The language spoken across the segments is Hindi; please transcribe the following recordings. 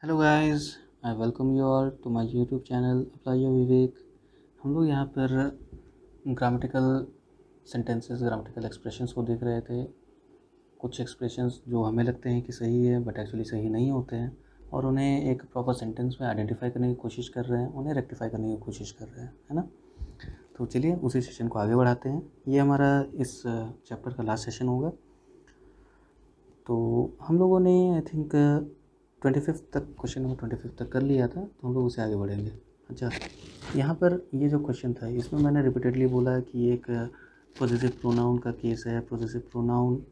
Hello guys, I welcome you all to my YouTube channel apply your Vivek. हम लोग यहाँ पर ग्रामेटिकल सेंटेंसेस, ग्रामेटिकल एक्सप्रेशंस को देख रहे थे। कुछ एक्सप्रेशंस जो हमें लगते हैं कि सही है बट एक्चुअली सही नहीं होते हैं, और उन्हें एक प्रॉपर सेंटेंस में आइडेंटिफाई करने की कोशिश कर रहे हैं, उन्हें रेक्टिफाई करने की कोशिश कर रहे हैं, है ना। तो चलिए उसी सेशन को आगे बढ़ाते हैं। ये हमारा इस चैप्टर का लास्ट सेशन होगा। तो हम लोगों ने आई थिंक 25 तक, क्वेश्चन नंबर 25 तक कर लिया था, तो हम लोग उसे आगे बढ़ेंगे। अच्छा, यहाँ पर ये जो क्वेश्चन था इसमें मैंने रिपीटेडली बोला कि एक पॉजिटिव प्रोनाउन का केस है। पॉजिटिव प्रोनाउन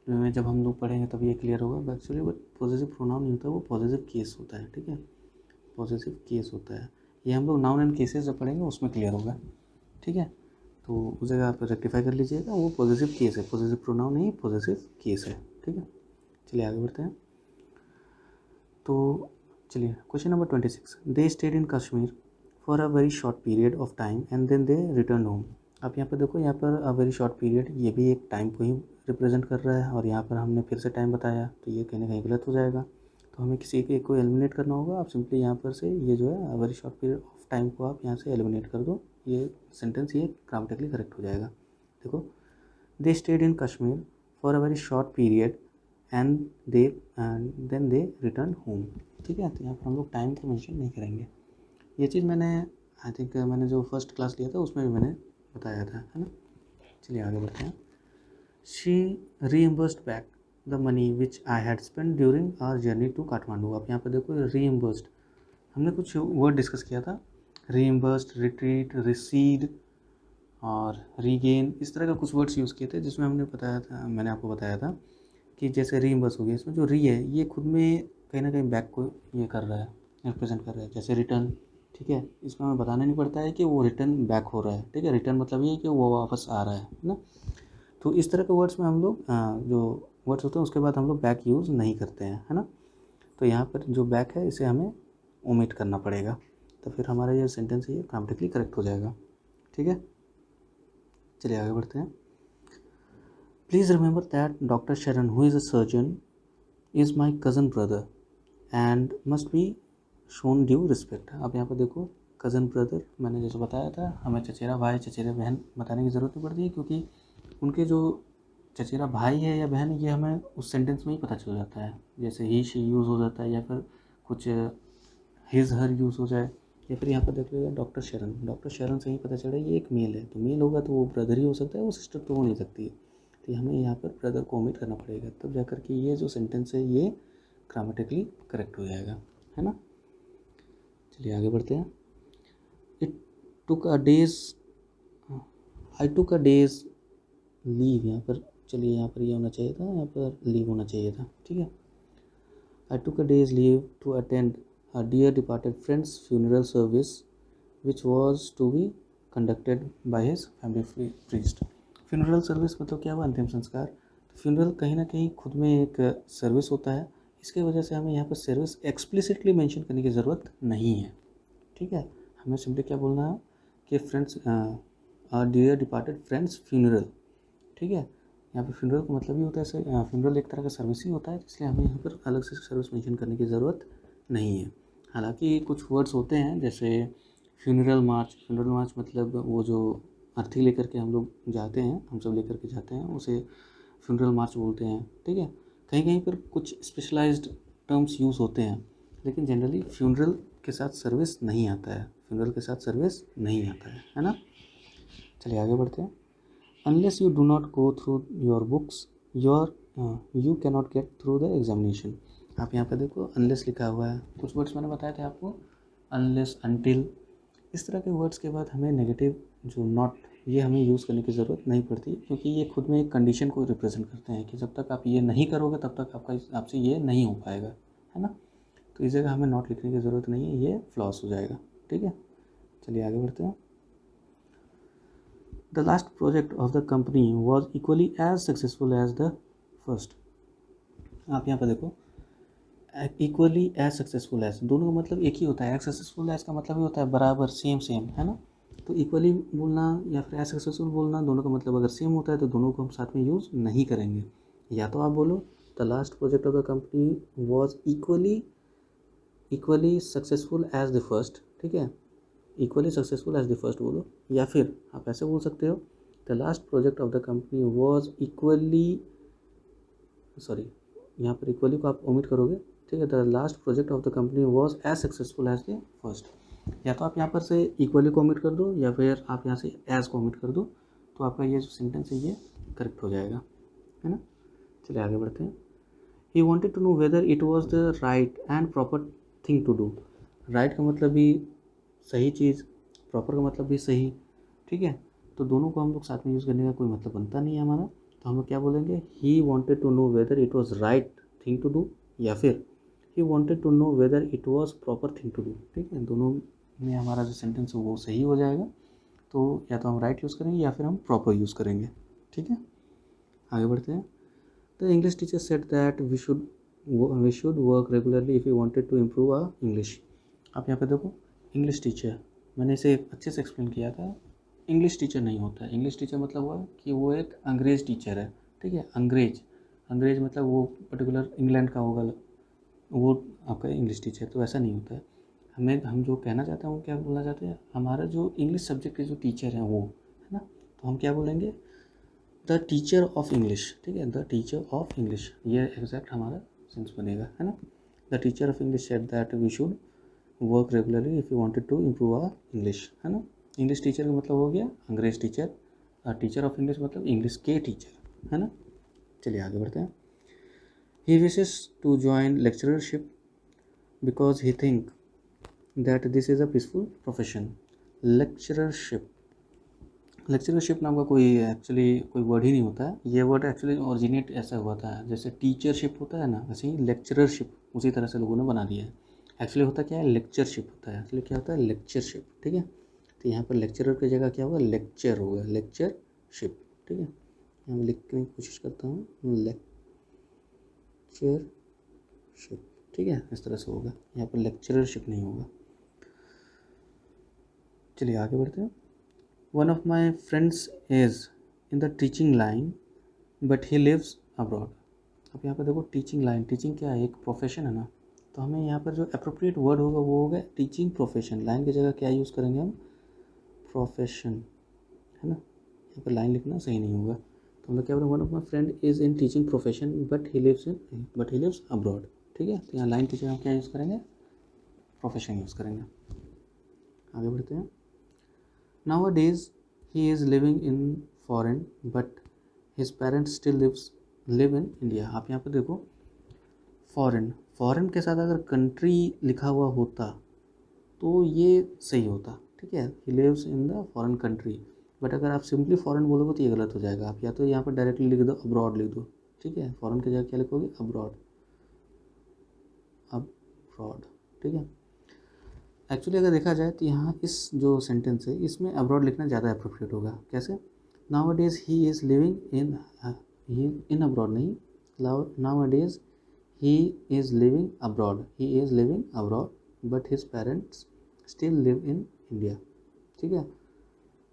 में जब हम लोग पढ़ेंगे तब ये क्लियर होगा। एक्चुअली बट पॉजिटिव प्रोनाउन नहीं होता, वो पॉजिटिव केस होता है। ठीक है, पॉजिटिव केस होता है। ये हम लोग नाउन एंड केसेस जब पढ़ेंगे उसमें क्लियर होगा। ठीक है, तो उस जगह आप रेक्टिफाई कर लीजिएगा, वो पॉजिटिव केस है, पॉजिटिव प्रोनाउन नहीं, पॉजिटिव केस है। ठीक है, चलिए आगे बढ़ते हैं। तो चलिए question number 26, they stayed in Kashmir for a very short period of time and then they return home. आप यहाँ पर देखो, यहाँ पर अ वेरी शॉर्ट पीरियड, ये भी एक टाइम को ही रिप्रेजेंट कर रहा है, और यहाँ पर हमने फिर से टाइम बताया, तो ये कहीं ना कहीं गलत हो जाएगा। तो हमें किसी एक को एलिमिनेट करना होगा। आप सिंपली यहाँ पर से ये जो है अ very short period of time को आप यहाँ से एलिमिनेट कर दो, ये सेंटेंस ये ग्रामेटिकली करेक्ट हो जाएगा। देखो, they stayed in Kashmir for a very short period and then they return home. ठीक है, तो यहाँ पर हम लोग टाइम को मेंशन नहीं करेंगे। ये चीज़ मैंने आई थिंक मैंने जो फर्स्ट क्लास लिया था उसमें भी मैंने बताया था, है ना। चलिए आगे बढ़ते हैं। She reimbursed back the money which I had spend during our journey to Kathmandu. आप यहाँ पर देखो, रीइम्बर्स्ड, हमने कुछ वर्ड डिस्कस किया था, रीइम्बर्स्ड, रिट्रीट, रिसीड और रीगेन, इस तरह का कुछ वर्ड्स यूज़ किए थे, जिसमें हमने बताया था, मैंने आपको बताया था कि जैसे रीइम्बर्स हो गया, इसमें जो री है ये खुद में कहीं ना कहीं बैक को ये कर रहा है, रिप्रेजेंट कर रहा है। जैसे रिटर्न, ठीक है, इसमें हमें बताना नहीं पड़ता है कि वो रिटर्न बैक हो रहा है। ठीक है, रिटर्न मतलब ये है कि वो वापस आ रहा है ना। तो इस तरह के वर्ड्स में हम लोग जो वर्ड्स होते हैं उसके बाद हम लोग बैक यूज़ नहीं करते हैं, है ना। तो यहाँ पर जो बैक है इसे हमें ओमिट करना पड़ेगा, तो फिर हमारा ये सेंटेंस है ये ग्रामेटिकली करेक्ट हो जाएगा। ठीक है, चलिए आगे बढ़ते हैं। प्लीज़ रिमेंबर दैट डॉक्टर शरण, who is a surgeon, is my cousin brother and must be shown due respect. अब यहाँ पर देखो, कज़न ब्रदर मैंने जैसे बताया था, हमें चचेरा भाई चचेरा बहन बताने की ज़रूरत नहीं पड़ती है, क्योंकि उनके जो चचेरा भाई है या बहन, ये हमें उस सेंटेंस में ही पता चल जाता है। जैसे ही शी यूज़ हो जाता है, या फिर कुछ हिज हर यूज़ हो जाए, या फिर यहाँ पर देख लीजिए डॉक्टर शरण, डॉक्टर शरण से ही पता चला ये एक मेल है, तो मेल होगा तो वो ब्रदर ही हो सकता है, वो सिस्टर तो हो नहीं सकती है। तो हमें यहाँ पर ब्रदर को ओमिट करना पड़ेगा, तब जाकर के ये जो सेंटेंस है ये ग्रामेटिकली करेक्ट हो जाएगा, है ना। चलिए आगे बढ़ते हैं। It took a days, I took a days leave, यहाँ पर चलिए यहाँ पर ये होना चाहिए था, यहाँ पर लीव होना चाहिए था। ठीक है, I took a days leave to attend a dear departed friend's funeral service which was to be conducted by his family priest। funeral service मतलब क्या हुआ, अंतिम संस्कार। तो funeral कहीं ना कहीं खुद में एक सर्विस होता है, इसके वजह से हमें यहाँ पर सर्विस एक्सप्लिसिटली मेंशन करने की ज़रूरत नहीं है। ठीक है, हमें सिंपली क्या बोलना है कि friends, dear departed friends funeral. ठीक है, यहाँ पे फ्यूनरल का मतलब ही होता है, फ्यूनरल एक तरह का सर्विस ही होता है, इसलिए हमें यहाँ पर अलग से सर्विस मेंशन करने की ज़रूरत नहीं है। हालांकि कुछ वर्ड्स होते हैं जैसे फ्यूनरल मार्च, फ्यूनरल मार्च मतलब वो जो अर्थी लेकर के हम लोग जाते हैं, हम सब लेकर के जाते हैं, उसे फ्यूनरल मार्च बोलते हैं। ठीक है, कहीं कहीं पर कुछ स्पेशलाइज्ड टर्म्स यूज़ होते हैं, लेकिन जनरली फ्यूनरल के साथ सर्विस नहीं आता है, फ्यूनरल के साथ सर्विस नहीं आता है ना। चलिए आगे बढ़ते हैं। Unless you do not go through your books you can not get through the examination. आप यहाँ पे देखो, अनलेस लिखा हुआ है, कुछ वर्ड्स मैंने बताए थे आपको, अनलेस, अनटिल, इस तरह के वर्ड्स के बाद हमें नेगेटिव जो नॉट, ये हमें यूज़ करने की ज़रूरत नहीं पड़ती, क्योंकि ये खुद में एक कंडीशन को रिप्रेजेंट करते हैं कि जब तक आप ये नहीं करोगे तब तक आपसे ये नहीं हो पाएगा, है ना। तो इस जगह हमें नॉट लिखने की ज़रूरत नहीं है, ये फ्लॉस हो जाएगा। ठीक है, चलिए आगे बढ़ते हैं। The last project of the company was equally as successful as the first। आप यहाँ पर देखो, इक्वली एज सक्सेसफुल एज, दोनों का मतलब एक ही होता है। एज सक्सेसफुल एज का मतलब ही होता है बराबर, सेम सेम, है ना। तो इक्वली बोलना या फिर एज सक्सेसफुल बोलना, दोनों का मतलब अगर सेम होता है तो दोनों को हम साथ में यूज़ नहीं करेंगे। या तो आप बोलो the last project of the company was equally equally successful as the first, ठीक है, equally successful as the first बोलो, या फिर आप ऐसे बोल सकते हो the last project of the company was equally, sorry यहाँ पर इक्वली को आप ओमिट करोगे, ठीक है, the last project of the company was as successful as the first. या तो आप यहाँ पर से इक्वली को ओमिट कर दो या फिर आप यहाँ से एज को ओमिट कर दो, तो आपका ये जो सेंटेंस है ये करेक्ट हो जाएगा, है ना। चलिए आगे बढ़ते हैं। He wanted to know whether it was the right and proper thing to do. Right का मतलब भी सही चीज़, प्रॉपर का मतलब भी सही, ठीक है, तो दोनों को हम लोग साथ में यूज़ करने का कोई मतलब बनता नहीं है हमारा, तो हम लोग क्या बोलेंगे, he wanted to know whether it was right thing to do, या फिर he wanted to know whether it was proper thing to do, ठीक है, दोनों में हमारा जो सेंटेंस है वो सही हो जाएगा, तो या तो हम राइट यूज़ करेंगे या फिर हम प्रॉपर यूज़ करेंगे, ठीक है। आगे बढ़ते हैं। The English teacher said that we should work regularly if you wanted to improve our English. आप यहाँ पे देखो, इंग्लिश टीचर, मैंने इसे अच्छे से एक्सप्लेन किया था, इंग्लिश टीचर नहीं होता है। इंग्लिश टीचर मतलब हुआ कि वो एक अंग्रेज टीचर है, ठीक है, अंग्रेज मतलब वो पर्टिकुलर इंग्लैंड का होगा, वो आपका इंग्लिश टीचर, तो ऐसा नहीं होता है। हम जो कहना चाहते हैं वो क्या बोलना चाहते हैं, हमारा जो इंग्लिश सब्जेक्ट के जो टीचर हैं वो, है ना, तो हम क्या बोलेंगे, द टीचर ऑफ इंग्लिश, ठीक है, द टीचर ऑफ इंग्लिश, ये एग्जैक्ट हमारा सेंस बनेगा, है ना। The teacher of English said that we should work regularly if you wanted to improve our English, है ना। इंग्लिश टीचर का मतलब हो गया अंग्रेज टीचर, टीचर ऑफ इंग्लिश मतलब इंग्लिश के टीचर, है ना। चलिए आगे बढ़ते हैं। He wishes to join lectureship because he think that this is a peaceful profession. Lectureship नाम का कोई एक्चुअली कोई वर्ड ही नहीं होता है, ये वर्ड एक्चुअली ओरिजिनेट ऐसा हुआ था, जैसे टीचरशिप होता है ना, वैसे ही लेक्चरशिप उसी तरह से लोगों ने बना दिया है। एक्चुअली होता क्या है, लेक्चरशिप होता है, एक्चुअली क्या होता है, लेक्चरशिप, ठीक है। तो यहाँ पर लेक्चरर की जगह क्या होगा, लेक्चर होगा, लेक्चरशिप, ठीक है। यहाँ मैं लिखने की कोशिश करता हूँ, लेक्चरशिप, ठीक है, इस तरह से होगा, यहाँ पर लेक्चररशिप नहीं होगा। चलिए आगे बढ़ते हैं। One of my friends is in the teaching line, but he lives abroad. अब यहाँ पर देखो टीचिंग लाइन, टीचिंग क्या है, एक प्रोफेशन है ना, तो हमें यहाँ पर जो अप्रोप्रिएट वर्ड होगा वो होगा टीचिंग प्रोफेशन। लाइन की जगह क्या यूज़ करेंगे हम, प्रोफेशन, है ना। यहाँ पर लाइन लिखना सही नहीं होगा, तो हम लोग क्या बोलेंगे, one of my friend is in teaching profession but he lives abroad, ठीक है। तो यहाँ लाइन की जगह हम क्या यूज़ करेंगे, प्रोफेशन यूज़ करेंगे। आगे बढ़ते हैं। Nowadays, he is living in foreign, but his parents still live in India. आप यहाँ पर देखो, फॉरेन के साथ अगर कंट्री लिखा हुआ होता तो ये सही होता, ठीक है, he lives in the foreign country, but अगर आप सिंपली फॉरेन बोलोगे तो ये गलत हो जाएगा। आप या तो यहाँ पर डायरेक्टली लिख दो अब्रॉड लिख दो, ठीक है, फॉरेन की जगह क्या लिखोगे, अब्रॉड, ठीक है। एक्चुअली अगर देखा जाए तो यहाँ इस जो सेंटेंस है इसमें अब्रॉड लिखना ज़्यादा अप्रोप्रिएट होगा। कैसे, nowadays he is living in abroad नहीं, nowadays he is living abroad but his parents still live in India, ठीक है।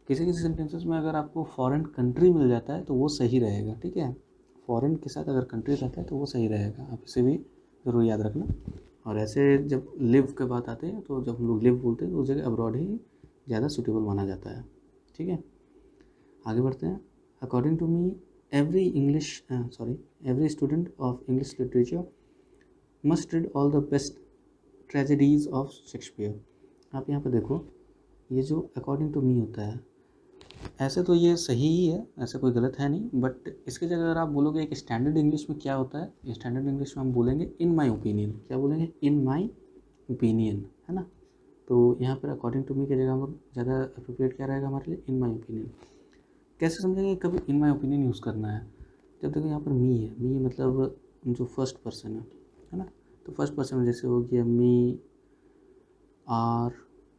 किसी किसी सेंटेंसेस में अगर आपको फॉरेन कंट्री मिल जाता है तो वो सही रहेगा, ठीक है, फॉरेन के साथ अगर कंट्री रहता है तो वो सही रहेगा, आप इसे भी ज़रूर याद रखना। और ऐसे जब लिव के बात आते हैं तो जब हम लोग लिव बोलते हैं तो उस जगह अब्रॉड ही ज़्यादा सूटेबल माना जाता है, ठीक है। आगे बढ़ते हैं। According to me every student of English literature must read all the best tragedies of Shakespeare. आप यहाँ पर देखो, ये जो अकॉर्डिंग टू मी होता है, ऐसे तो ये सही ही है, ऐसा कोई गलत है नहीं, बट इसकी जगह अगर आप बोलोगे एक स्टैंडर्ड इंग्लिश में क्या होता है, स्टैंडर्ड इंग्लिश में हम बोलेंगे इन माई ओपिनियन। क्या बोलेंगे, इन माई ओपिनियन, है ना। तो यहाँ पर अकॉर्डिंग टू मी की जगह हम लोग ज़्यादा अप्रोप्रिएट क्या रहेगा हमारे लिए, इन माई ओपिनियन। कैसे समझेंगे कभी इन माई ओपिनियन यूज़ करना है, जब देखो यहाँ पर मी है, मी मतलब जो फर्स्ट पर्सन है ना, तो फर्स्ट पर्सन में जैसे हो गया मी, आर,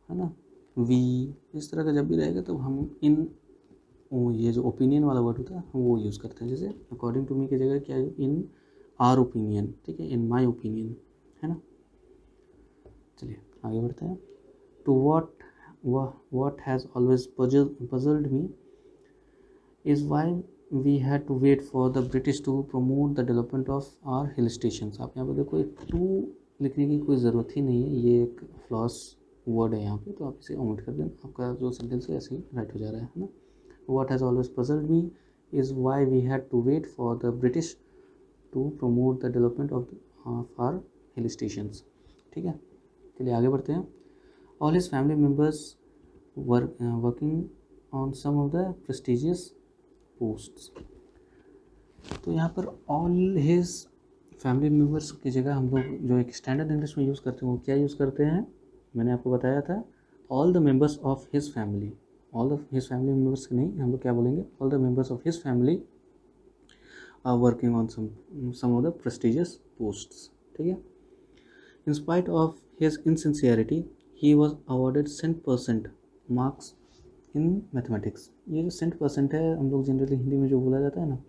है ना, वी, इस तरह का जब भी रहेगा तो हम इन, ये जो ओपिनियन वाला वर्ड होता है हम वो यूज़ करते हैं। जैसे अकॉर्डिंग टू मी की जगह क्या है, इन आर ओपिनियन, ठीक है, इन माई ओपिनियन, है ना। चलिए आगे बढ़ते हैं। To what has always puzzled me is why we had to wait for the British to promote the development of our hill stations। आप यहाँ पर देखो, टू लिखने की कोई ज़रूरत ही नहीं है, ये एक फ्लॉस वर्ड है यहाँ पे, तो आप इसे ओमिट कर दें, आपका जो सेंटेंस है ऐसे ही राइट हो जा रहा है ना। What has always puzzled me is why we had to wait for the British to promote the development of our hill stations। ठीक है, चलिए आगे बढ़ते हैं। All his family members were working on some of the prestigious posts। तो यहाँ पर ऑल हिज फैमिली मेम्बर्स की जगह हम लोग जो एक स्टैंडर्ड इंग्लिश में यूज़ करते हैं वो क्या यूज़ करते हैं, मैंने आपको बताया था, all the members of his family. All the his family members नहीं, हम लोग क्या बोलेंगे, all the members of his family are working on some of the prestigious posts. ठीक है। In spite of his insincerity he was awarded 100% marks in mathematics. ये जो 100% है, हम लोग जनरली हिंदी में जो बोला जाता है ना,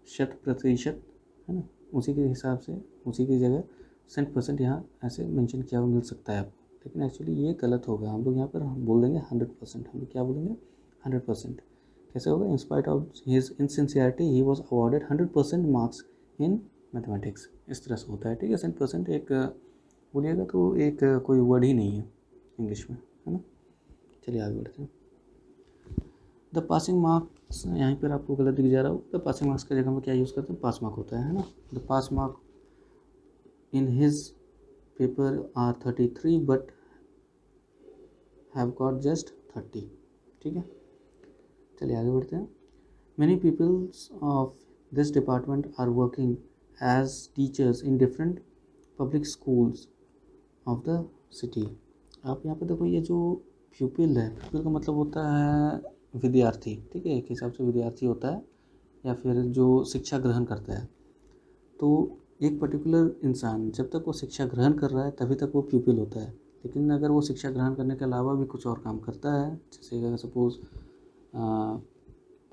100%, है ना, उसी के हिसाब से उसी की जगह 100% यहाँ ऐसे मेंशन किया हुआ मिल सकता है आपको, लेकिन एक्चुअली ये गलत होगा। हम लोग यहाँ पर बोल देंगे 100%। हम लोग क्या बोलेंगे, 100%। कैसे होगा, इन spite of his insincerity he was awarded 100% marks in mathematics. इस तरह से होता है। ठीक है, 100% एक बोलिएगा तो एक कोई वर्ड ही नहीं है इंग्लिश में, है ना। चलिए आगे बढ़ते हैं। द पासिंग मार्क्स, यहाँ पर आपको गलत दिख जा रहा हो, द पासिंग मार्क्स की जगह में क्या यूज़ करते हैं, पास मार्क होता है ना। The pass mark in his paper are 33 but have got just 30। ठीक है, चलिए आगे बढ़ते हैं। Many peoples of this department are working as teachers in different public schools of the city. आप यहाँ पे देखो, ये जो प्यूपिल है, प्यूपिल का मतलब होता है विद्यार्थी। ठीक है, एक हिसाब से विद्यार्थी होता है या फिर जो शिक्षा ग्रहण करता है। तो एक पर्टिकुलर इंसान जब तक वो शिक्षा ग्रहण कर रहा है तभी तक वो प्यूपिल होता है, लेकिन अगर वो शिक्षा ग्रहण करने के अलावा भी कुछ और काम करता है, जैसे अगर सपोज़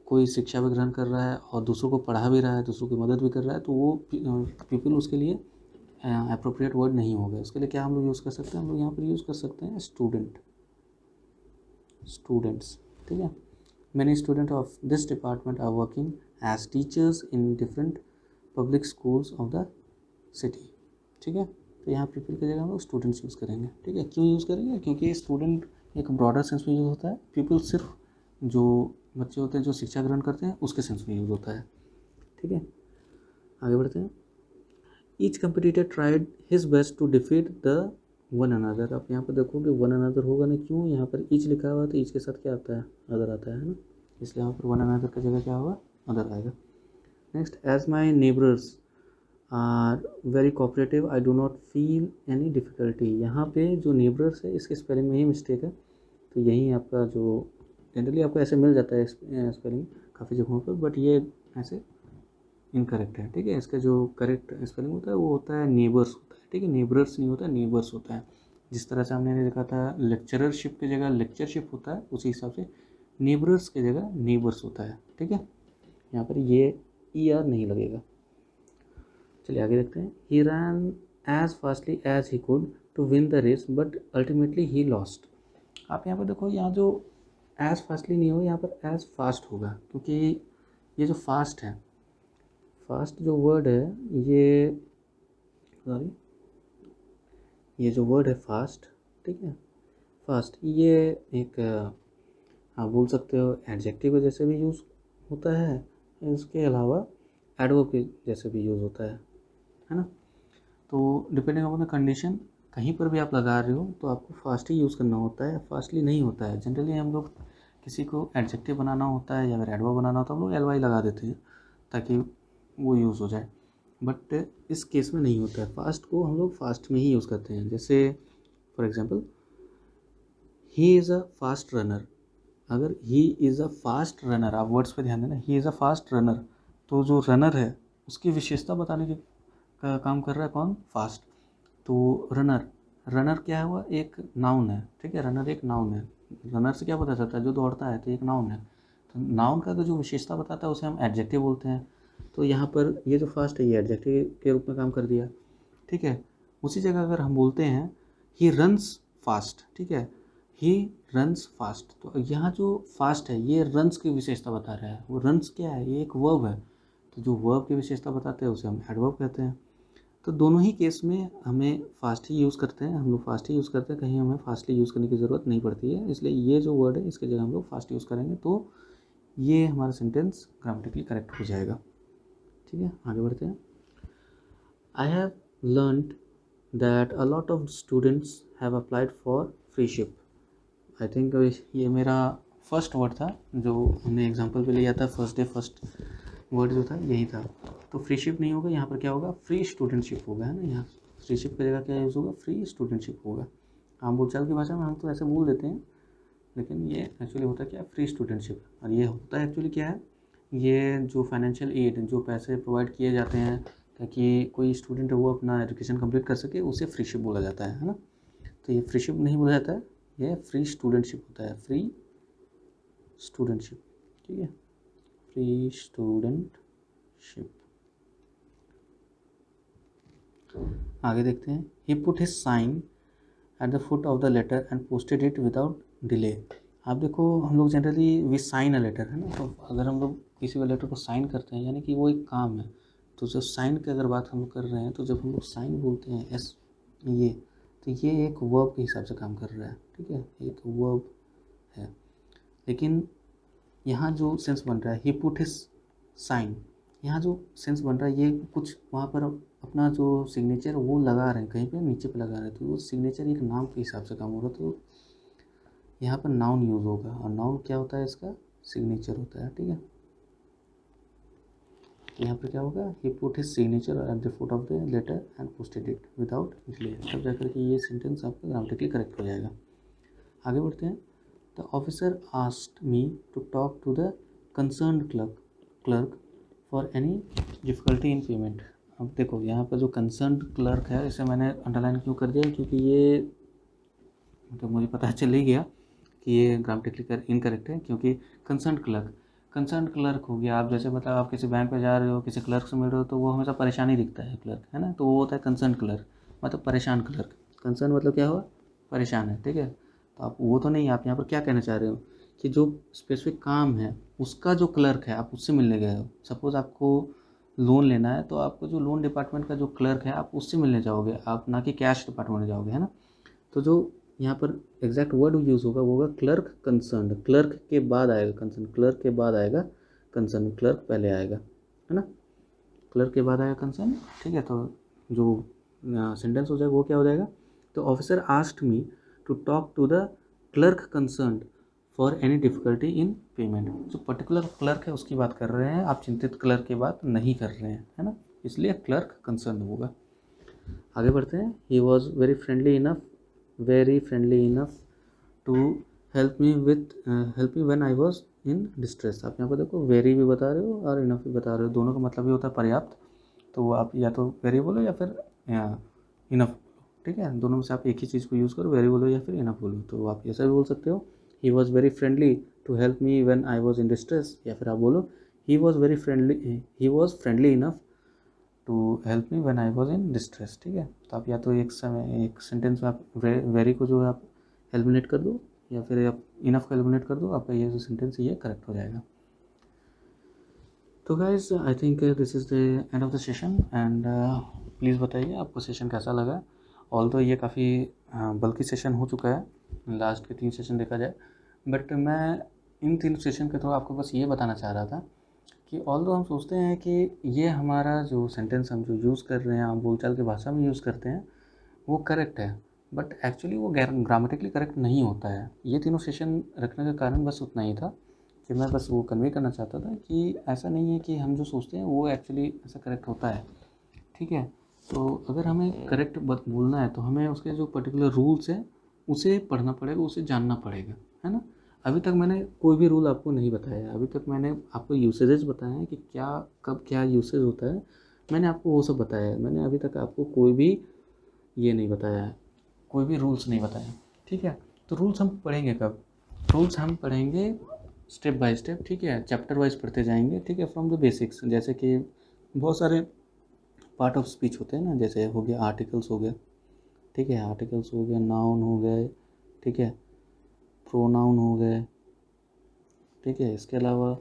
कोई शिक्षा भी ग्रहण कर रहा है और दूसरों को पढ़ा भी रहा है, दूसरों की मदद भी कर रहा है, तो वो प्यूपिल उसके लिए अप्रोप्रिएट वर्ड नहीं होगा। उसके लिए क्या हम लोग यूज़ कर सकते हैं, हम लोग यहाँ पर यूज़ कर सकते हैं स्टूडेंट, स्टूडेंट्स। ठीक है। Many students of this department are working as teachers in different public schools of the city। ठीक है, तो यहाँ पीपल की जगह हम लोग स्टूडेंट्स यूज़ करेंगे। ठीक है, क्यों यूज़ करेंगे, क्योंकि स्टूडेंट एक ब्रॉडर सेंस में यूज़ होता है, पीपल सिर्फ जो बच्चे होते हैं जो शिक्षा ग्रहण करते हैं उसके सेंस में यूज़ होता है। ठीक है, आगे बढ़ते हैं। Each competitor tried his best to defeat the one another. आप यहाँ पर देखोगे वन अनदर होगा नहीं, क्यों, यहाँ पर ईच लिखा हुआ है, तो ईच के साथ क्या आता है, अदर आता है ना, इसलिए यहाँ पर वन अनदर की जगह क्या होगा, अदर आएगा। Next, as my neighbours are very cooperative I do not feel any difficulty. यहाँ पे जो नेबर्स है इसके स्पेलिंग में ही मिस्टेक है, तो यही आपका जो जनरली आपको ऐसे मिल जाता है स्पेलिंग काफ़ी जगहों पर, बट ये ऐसे इनकरेक्ट है। ठीक है, इसका जो करेक्ट स्पेलिंग होता है वो होता है नेबर्स होता है। ठीक है, नेबर्स नहीं होता, नेबर्स होता है। जिस तरह से हमने लिखा था लेक्चररशिप की जगह लेक्चरशिप होता है, उसी हिसाब से नेबर्स की जगह नेबर्स होता है। ठीक है, यहाँ पर ये ER नहीं लगेगा। चलिए आगे देखते हैं। He ran as fastly as he could to win the race but ultimately he lost. आप यहाँ पर देखो, यहाँ जो एज फास्टली नहीं होगा, यहाँ पर एज फास्ट होगा, क्योंकि ये जो फास्ट है, फास्ट जो वर्ड है ये, सॉरी, ये जो वर्ड है फास्ट, ठीक है, फास्ट ये एक आप बोल सकते हो एडजेक्टिव के जैसे भी यूज़ होता है, इसके अलावा एडवर्ब के जैसे भी यूज़ होता है ना। तो डिपेंडिंग अपॉन द कंडीशन, कहीं पर भी आप लगा रहे हो तो आपको फास्ट ही यूज़ करना होता है, फास्टली नहीं होता है। जनरली हम लोग किसी को एडजेक्टिव बनाना होता है या फिर एडवर्ब बनाना होता है, हम लोग LY लगा देते हैं ताकि वो यूज़ हो जाए, बट इस केस में नहीं होता है। फास्ट को हम लोग फास्ट में ही यूज़ करते हैं। जैसे for example, he is a fast runner. अगर he is a fast runner, आप वर्ड्स पे ध्यान देना, he is a fast runner, तो जो रनर है उसकी विशेषता बताने के का काम कर रहा है कौन, फास्ट। तो रनर, रनर क्या हुआ, एक नाउन है। ठीक है, रनर एक नाउन है। रनर से क्या पता चलता है, जो दौड़ता है, तो एक नाउन है। तो नाउन का जो विशेषता बताता है उसे हम एडजेक्टिव बोलते हैं। तो यहाँ पर ये जो फास्ट है ये एडजेक्टिव के रूप में काम कर दिया। ठीक है, उसी जगह अगर हम बोलते हैं ही रन्स फास्ट, ठीक है, ही रन्स फास्ट, तो यहाँ जो फास्ट है ये रन्स की विशेषता बता रहा है। वो रन्स क्या है, ये एक वर्ब है, तो जो वर्ब की विशेषता बताते हैं उसे हम एडवर्ब कहते हैं। तो दोनों ही केस में हमें फास्ट ही यूज़ करते हैं, हम लोग फास्ट ही यूज़ करते हैं, कहीं हमें फास्टली यूज़ करने की ज़रूरत नहीं पड़ती है। इसलिए ये जो वर्ड है इसके जगह हम लोग फास्ट यूज़ करेंगे तो ये हमारा सेंटेंस ग्रामेटिकली करेक्ट हो जाएगा। ठीक है, आगे बढ़ते हैं। I have learned that a lot of students have applied for freeship. I think ये मेरा फर्स्ट वर्ड था जो हमने एग्जाम्पल पे लिया था, फर्स्ट डे फर्स्ट वर्ड जो था यही था। तो फ्रीशिप नहीं होगा, यहाँ पर क्या होगा, फ्री स्टूडेंटशिप होगा, है ना। यहाँ फ्रीशिप की जगह क्या यूज़ होगा, फ्री स्टूडेंटशिप होगा। आम बोलचाल की भाषा में हम तो ऐसे बोल देते हैं, लेकिन ये एक्चुअली होता क्या है, फ्री स्टूडेंटशिप। और ये होता है एक्चुअली क्या है, ये जो फाइनेंशियल एड, जो पैसे प्रोवाइड किए जाते हैं ताकि कोई स्टूडेंट है वो अपना एजुकेशन कंप्लीट कर सके, उसे फ्रीशिप बोला जाता है ना। तो ये फ्रीशिप नहीं बोला जाता है, ये फ्री स्टूडेंटशिप होता है, फ्री स्टूडेंटशिप। ठीक है, फ्री स्टूडेंटशिप। आगे देखते हैं। He put his sign at the foot of the letter and posted it without delay. आप देखो, हम लोग generally we sign a letter, है ना। तो अगर हम लोग किसी भी लेटर को साइन करते हैं यानी कि वो एक काम है। तो जब साइन की अगर बात हम लोग कर रहे हैं, तो जब हम लोग साइन बोलते हैं एस ये, तो ये एक वर्ब के हिसाब से काम कर रहा है। ठीक है, एक वर्ब है। लेकिन यहाँ जो सेंस बन रहा है, ही पुट हिज साइन, यहाँ जो सेंस बन रहा है ये कुछ वहाँ पर अपना जो सिग्नेचर वो लगा रहे हैं, कहीं पे नीचे पे लगा रहे हैं, तो वो सिग्नेचर एक नाम के हिसाब से काम हो रहा है। तो यहाँ पर नाउन यूज़ होगा, और नाउन क्या होता है, इसका सिग्नेचर होता है। ठीक है, तो यहाँ पर क्या होगा, he put his signature at the foot of the letter and posted it without delay. तब जाकर के ये सेंटेंस आपका ग्रामेटिकली करेक्ट हो जाएगा। आगे बढ़ते हैं। The officer asked me to talk to the concerned clerk for any difficulty in payment. अब देखो, यहाँ पर जो कंसर्न्ड क्लर्क है, इसे मैंने अंडरलाइन क्यों कर दिया, क्योंकि ये मतलब मुझे पता चल ही गया कि ये ग्रामेटिकली इनकरेक्ट है। क्योंकि कंसर्न्ड क्लर्क हो गया, आप जैसे मतलब आप किसी बैंक पे जा रहे हो, किसी क्लर्क से मिल रहे हो, तो वो हमेशा परेशानी दिखता है क्लर्क, है ना। तो वो होता है कंसर्न्ड क्लर्क, मतलब परेशान क्लर्क। कंसर्न मतलब क्या हुआ, परेशान है। ठीक है, तो आप वो तो नहीं, आप यहाँ पर क्या कहना चाह रहे हो कि जो स्पेसिफिक काम है उसका जो क्लर्क है, आप उससे मिलने गए हो। सपोज़ आपको लोन लेना है, तो आपको जो लोन डिपार्टमेंट का जो क्लर्क है आप उससे मिलने जाओगे, आप ना कि कैश डिपार्टमेंट में जाओगे, है ना। तो जो यहाँ पर एग्जैक्ट वर्ड यूज़ होगा वो होगा क्लर्क कंसर्न। क्लर्क के बाद आएगा कंसर्न, क्लर्क के बाद आएगा कंसर्न, क्लर्क पहले आएगा, है ना। क्लर्क के बाद आएगा कंसर्न। ठीक है, तो जो सेंटेंस हो जाएगा वो क्या हो जाएगा, तो officer asked me to talk to the clerk concerned for any difficulty in payment. जो पर्टिकुलर क्लर्क है उसकी बात कर रहे हैं, आप चिंतित क्लर्क की बात नहीं कर रहे हैं, है ना, इसलिए क्लर्क कंसर्न होगा। आगे बढ़ते हैं। He was very friendly enough to help me when I was in distress. आप यहाँ पर देखो, वेरी भी बता रहे हो और इनफ भी बता रहे हो, दोनों का मतलब ये होता है पर्याप्त। तो आप या तो वेरी बोलो या फिर इनफ। ठीक है, दोनों में से आप एक ही चीज़ को यूज़ करो, वेरी बोलो या फिर इनफ बोलो। तो आप ऐसा भी बोल सकते हो, he was very friendly to help me when I was in distress, या फिर आप बोलो he was friendly enough to help me when I was in distress. ठीक है, तो आप या तो एक सेंटेंस में आप वेरी को जो है आप एलिमिनेट कर दो, या फिर आप इनफ को एलिमिनेट कर दो, आपका ये जो सेंटेंस ये करेक्ट हो जाएगा। तो guys, I think this is the end of the session, and please बताइए आपको सेशन कैसा लगा। ऑल्दो ये काफ़ी बल्कि सेशन हो चुका है, लास्ट के 3 सेशन देखा जाए, बट मैं इन 3 सेशन के थ्रू आपको बस ये बताना चाह रहा था कि ऑल्दो हम सोचते हैं कि ये हमारा जो सेंटेंस हम जो यूज़ कर रहे हैं, हम बोलचाल की भाषा में यूज़ करते हैं, वो करेक्ट है, बट एक्चुअली वो ग्रामेटिकली करेक्ट नहीं होता है। ये तीनों सेशन रखने का कारण बस उतना ही था कि मैं बस वो कन्वे करना चाहता था कि ऐसा नहीं है कि हम जो सोचते हैं वो एक्चुअली ऐसा करेक्ट होता है। ठीक है, तो अगर हमें करेक्ट बोलना है तो हमें उसके जो पर्टिकुलर रूल्स हैं उसे पढ़ना पड़ेगा, उसे जानना पड़ेगा, है ना। अभी तक मैंने कोई भी रूल आपको नहीं बताया, अभी तक मैंने आपको यूसेजेस बताए हैं कि क्या कब क्या यूसेज होता है, मैंने आपको वो सब बताया है। मैंने अभी तक आपको कोई भी ये नहीं बताया है, कोई भी रूल्स नहीं बताया। ठीक है, तो रूल्स हम पढ़ेंगे कब, रूल्स हम पढ़ेंगे स्टेप बाय स्टेप। ठीक है, चैप्टर वाइज पढ़ते जाएंगे। ठीक है, फ्रॉम द बेसिक्स, जैसे कि बहुत सारे पार्ट ऑफ स्पीच होते हैं ना, जैसे हो गया आर्टिकल्स हो गया, ठीक है, आर्टिकल्स हो गया, नाउन हो गए, ठीक है, प्रोनाउन हो गए, ठीक है, इसके अलावा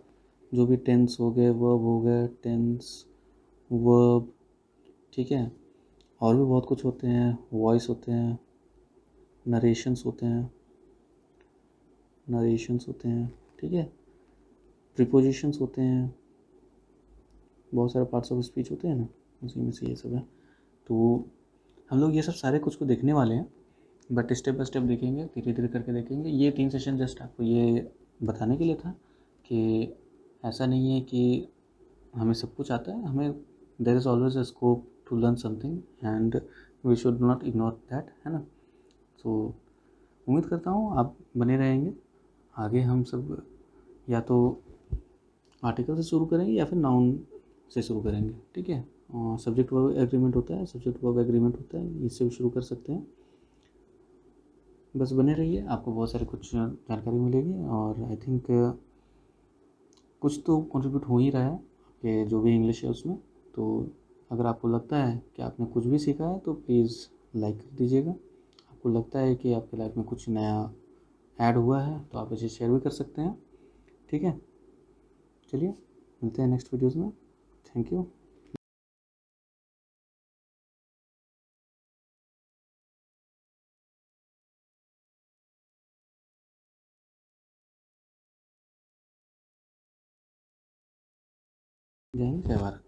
जो भी टेंस हो गए, वर्ब हो गए, टेंस, वर्ब, ठीक है, और भी बहुत कुछ होते हैं, वॉइस होते हैं, नरेशंस होते हैं, ठीक है, प्रीपोजिशंस होते हैं, बहुत सारे पार्ट्स ऑफ स्पीच होते हैं ना, उसी में से ये सब है। तो हम लोग ये सब सारे कुछ को देखने वाले हैं, बट स्टेप बाय स्टेप देखेंगे, धीरे धीरे करके देखेंगे। ये 3 सेशन जस्ट आपको ये बताने के लिए था कि ऐसा नहीं है कि हमें सब कुछ आता है, हमें there is always a scope to learn something and we should not ignore that, है ना। तो उम्मीद करता हूँ आप बने रहेंगे। आगे हम सब या तो आर्टिकल से शुरू करेंगे या फिर नाउन से शुरू करेंगे, ठीक है। सब्जेक्ट वर्ब एग्रीमेंट होता है, इससे भी शुरू कर सकते हैं। बस बने रहिए, आपको बहुत सारी कुछ जानकारी मिलेगी और आई थिंक कुछ तो कंट्रीब्यूट हो ही रहा है कि जो भी इंग्लिश है उसमें। तो अगर आपको लगता है कि आपने कुछ भी सीखा है तो प्लीज़ लाइक कर दीजिएगा। आपको लगता है कि आपकी लाइफ में कुछ नया ऐड हुआ है तो आप इसे शेयर भी कर सकते हैं, ठीक है। चलिए मिलते हैं नेक्स्ट वीडियोज़ में। Thank you. जय हिंद, जय भारत।